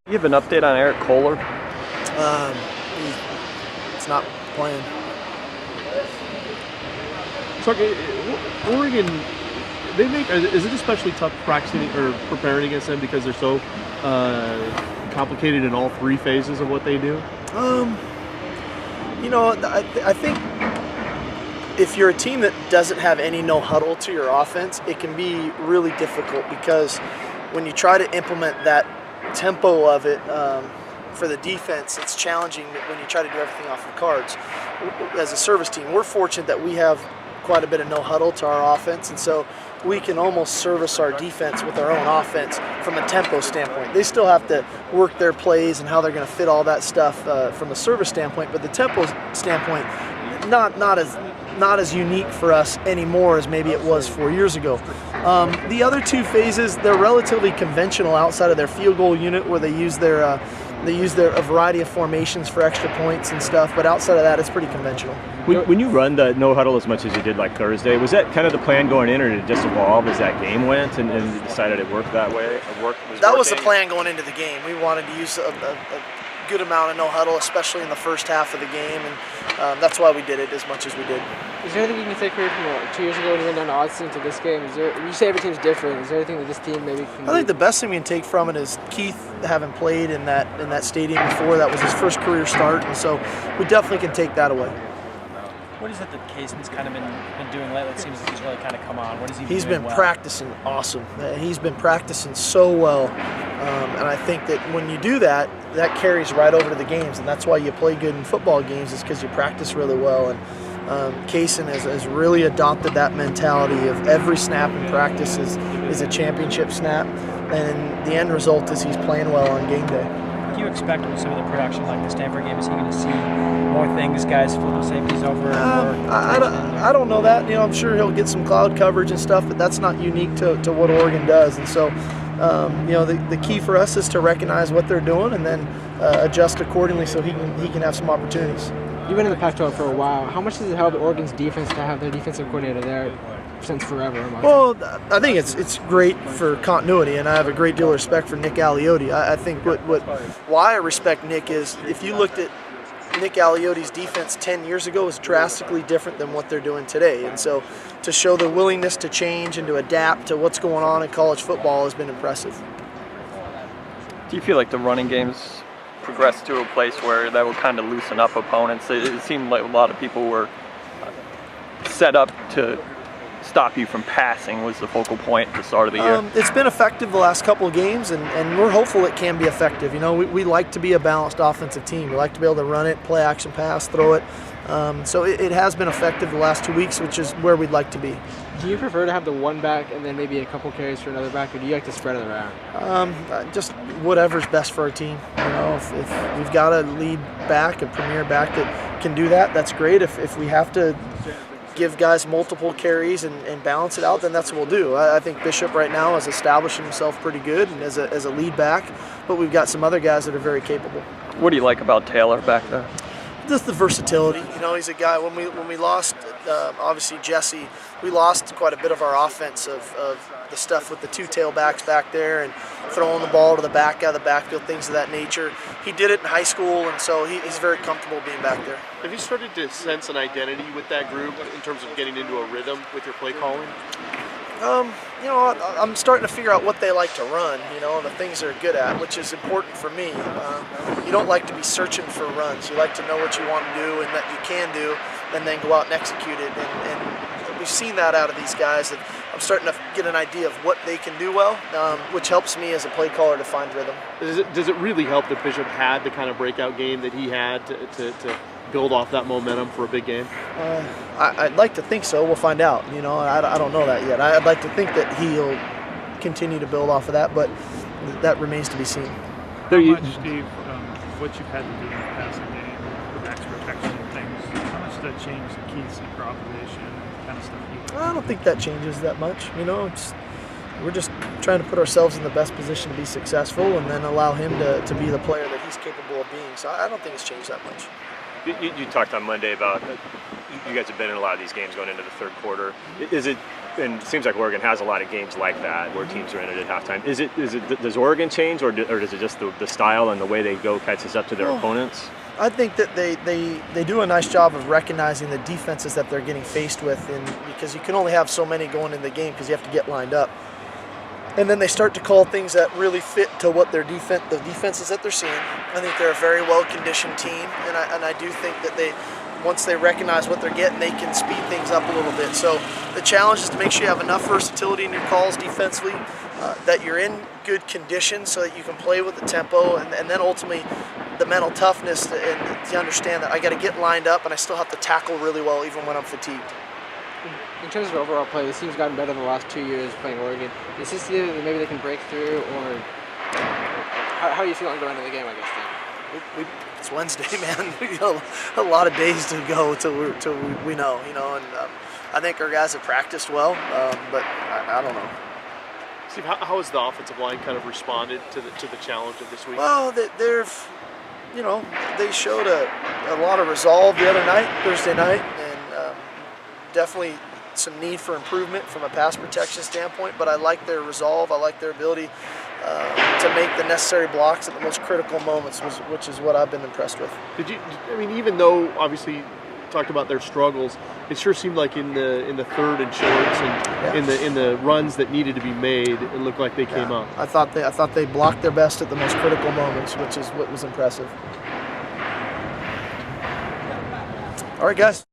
You have an update on Eric Kohler? It's not playing. So, Oregon, is it especially tough practicing or preparing against them because they're so complicated in all three phases of what they do? I think if you're a team that doesn't have any no huddle to your offense, it can be really difficult because when you try to implement that tempo of it for the defense, it's challenging when you try to do everything off of cards. As a service team, we're fortunate that we have quite a bit of no huddle to our offense, and so we can almost service our defense with our own offense from a tempo standpoint. They still have to work their plays and how they're going to fit all that stuff from a service standpoint, but the tempo standpoint, not as unique for us anymore as maybe it was 4 years ago. The other two phases, they're relatively conventional outside of their field goal unit where they use their a variety of formations for extra points and stuff, but outside of that, it's pretty conventional. When you run the no huddle as much as you did like Thursday, was that kind of the plan going in, or did it just evolve as that game went and you decided it worked that way? That was the plan going into the game. We wanted to use a good amount of no huddle, especially in the first half of the game, and that's why we did it as much as we did. Is there anything you can take away from 2 years ago when you went down to Austin to this game? You say every team's different. Is there anything that this team maybe can do? I think the best thing we can take from it is Keith having played in that stadium before. That was his first career start, and so we definitely can take that away. What is it that Cason's kind of been doing lately? It seems like he's really kind of come on. What is he He's doing been well? practicing awesome. He's been practicing so well, and I think that when you do that, that carries right over to the games, and that's why you play good in football games is because you practice really well. And Cason has really adopted that mentality of every snap in practice is a championship snap, and the end result is he's playing well on game day. What do you expect with some of the production like the Stanford game? Is he going to see more things, guys flipping safeties over? I don't know that. I'm sure he'll get some cloud coverage and stuff, but that's not unique to what Oregon does. And so, the key for us is to recognize what they're doing and then adjust accordingly so he can have some opportunities. You've been in the Pac-12 for a while. How much does it help Oregon's defense to have their defensive coordinator there since forever? Well, I think it's great for continuity, and I have a great deal of respect for Nick Aliotti. I think why I respect Nick is if you looked at Nick Aliotti's defense 10 years ago is drastically different than what they're doing today. And so to show the willingness to change and to adapt to what's going on in college football has been impressive. Do you feel like the running game's progressed to a place where that will kind of loosen up opponents? It seemed like a lot of people were set up to stop you from passing was the focal point at the start of the year. It's been effective the last couple of games, and we're hopeful it can be effective. We like to be a balanced offensive team. We like to be able to run it, play action pass, throw it. So it has been effective the last 2 weeks, which is where we'd like to be. Do you prefer to have the one back and then maybe a couple carries for another back, or do you like to spread it around? Just whatever's best for our team. If we've got a lead back, a premier back that can do that, that's great. If we have to give guys multiple carries and balance it out, then that's what we'll do. I think Bishop right now is establishing himself pretty good and as a lead back, but we've got some other guys that are very capable. What do you like about Taylor back there? Just the versatility. He's a guy, when we lost, obviously Jesse, we lost quite a bit of our offense of the stuff with the two tailbacks back there and throwing the ball to the back out of the backfield, things of that nature. He did it in high school, and so he's very comfortable being back there. Have you started to sense an identity with that group in terms of getting into a rhythm with your play calling? I'm starting to figure out what they like to run, and the things they're good at, which is important for me. You don't like to be searching for runs. You like to know what you want to do and that you can do, and then go out and execute it. And we've seen that out of these guys. That I'm starting to get an idea of what they can do well, which helps me as a play caller to find rhythm. Does it really help that Bishop had the kind of breakout game that he had to build off that momentum for a big game? I'd like to think so. We'll find out. I don't know that yet. I'd like to think that he'll continue to build off of that, but that remains to be seen. How much, Steve, what you've had to do in the passing game with max protection and things, how much does that change the keys and improvisation and kind of stuff I don't think that changes that much. We're just trying to put ourselves in the best position to be successful and then allow him to be the player that he's capable of being. So I don't think it's changed that much. You talked on Monday about you guys have been in a lot of these games going into the third quarter. Is it and it seems like Oregon has a lot of games like that where teams are in it at halftime. Does Oregon change, or does it just the style and the way they go catches up to their opponents? I think that they do a nice job of recognizing the defenses that they're getting faced with, because you can only have so many going in the game because you have to get lined up. And then they start to call things that really fit to what the defenses that they're seeing. I think they're a very well-conditioned team, and I do think that once they recognize what they're getting, they can speed things up a little bit. So the challenge is to make sure you have enough versatility in your calls defensively, that you're in good condition so that you can play with the tempo, and then ultimately the mental toughness to understand that I got to get lined up and I still have to tackle really well even when I'm fatigued. In terms of overall play, this team's gotten better in the last 2 years playing Oregon. Is this the year that maybe they can break through, or how are you feeling going into the game, I guess, then? It's Wednesday, man. A lot of days to go till we know, and I think our guys have practiced well, but I don't know. Steve, how has the offensive line kind of responded to the challenge of this week? Well, they showed a lot of resolve the other night, Thursday night, and definitely some need for improvement from a pass protection standpoint, but I like their resolve. I like their ability to make the necessary blocks at the most critical moments, which is what I've been impressed with. Even though obviously you talked about their struggles, it sure seemed like in the third and shorts and in the runs that needed to be made, it looked like they came up. I thought they blocked their best at the most critical moments, which is what was impressive. All right, guys.